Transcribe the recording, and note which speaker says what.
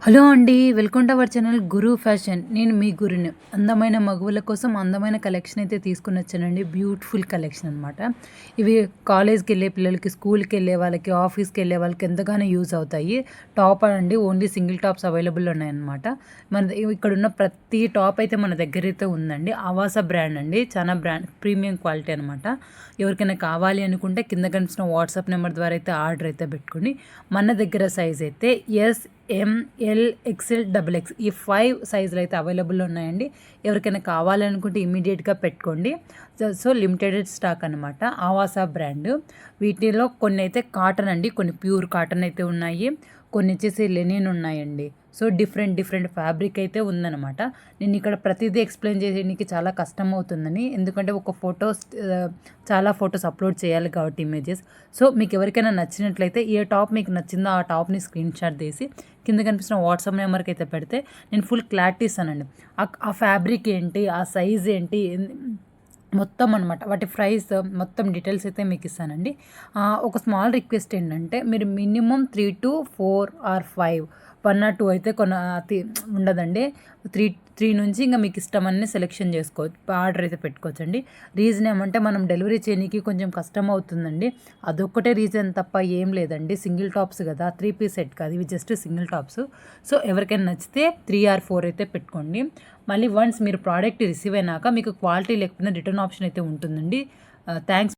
Speaker 1: Hello అండి. Welcome to our channel Guru fashion. నేను మీ గురుని. అందమైన మగవుల కోసం అందమైన కలెక్షన్ అయితే తీసుకొని వచ్చానండి. బ్యూటిఫుల్ కలెక్షన్ అనమాట. ఇవి కాలేజ్కి వెళ్ళే పిల్లలకి, స్కూల్కి వెళ్ళే వాళ్ళకి, ఆఫీస్కి వెళ్ళే వాళ్ళకి ఎంతగానో యూజ్ అవుతాయి. టాప్ అండి ఓన్లీ సింగిల్ టాప్స్ అవైలబుల్ ఉన్నాయన్నమాట. ఇక్కడ ఉన్న ప్రతి టాప్ అయితే మన దగ్గర అయితే ఉందండి. ఆవాస బ్రాండ్ అండి. చాలా ప్రీమియం క్వాలిటీ అనమాట. ఎవరికైనా కావాలి అనుకుంటే కింద కనిపిస్తున్న వాట్సాప్ నెంబర్ ద్వారా అయితే ఆర్డర్ అయితే పెట్టుకోండి. మన దగ్గర సైజ్ అయితే ఎల్, ఎక్సెల్, XXX ఈ 5 సైజులు అయితే అవైలబుల్ ఉన్నాయండి. ఎవరికైనా కావాలనుకుంటే ఇమీడియట్గా పెట్టుకోండి. సో లిమిటెడ్ స్టాక్ అనమాట. ఆవాసా బ్రాండ్. వీటిలో కొన్ని అయితే కాటన్ అండి, కొన్ని ప్యూర్ కాటన్ అయితే ఉన్నాయి, కొన్ని వచ్చేసి లెనిన్ ఉన్నాయండి. సో డిఫరెంట్ ఫ్యాబ్రిక్ అయితే ఉందన్నమాట. నేను ఇక్కడ ప్రతిదీ ఎక్స్ప్లెయిన్ చేయడానికి చాలా కష్టం అవుతుందని, ఎందుకంటే ఒక చాలా ఫొటోస్ అప్లోడ్ చేయాలి కాబట్టి ఇమేజెస్. సో మీకు ఎవరికైనా నచ్చినట్లయితే ఏ టాప్ మీకు నచ్చిందో ఆ టాప్ని స్క్రీన్ షాట్ తీసి కింద కనిపిస్తున్న వాట్సాప్ నెంబర్కి అయితే పెడితే నేను ఫుల్ క్లారిటీ ఇస్తానండి. ఆ ఫ్యాబ్రిక్ ఏంటి, ఆ సైజ్ ఏంటి, మొత్తం అనమాట, వాటి ప్రైస్ మొత్తం డీటెయిల్స్ అయితే మీకు ఇస్తానండి. ఒక స్మాల్ రిక్వెస్ట్ ఏంటంటే మీరు మినిమం 3 to 4 or 5, 1 or 2 అయితే ఉండదండి. 3 నుంచి ఇంకా మీకు ఇష్టమన్నీ సెలెక్షన్ చేసుకోవచ్చు, ఆర్డర్ అయితే పెట్టుకోవచ్చండి. రీజన్ ఏమంటే మనం డెలివరీ చేయడానికి కొంచెం కష్టం అవుతుందండి. అదొక్కటే రీజన్ తప్ప ఏం లేదండి. సింగిల్ టాప్స్ కదా, 3 piece సెట్ కాదు, ఇవి జస్ట్ సింగిల్ టాప్స్. సో ఎవరికైనా నచ్చితే 3 or 4 అయితే పెట్టుకోండి. మళ్ళీ వన్స్ మీరు ప్రోడక్ట్ రిసీవ్ అయినాక మీకు క్వాలిటీ లేకపోయినా రిటర్న్ ఆప్షన్ అయితే ఉంటుందండి. థ్యాంక్స్.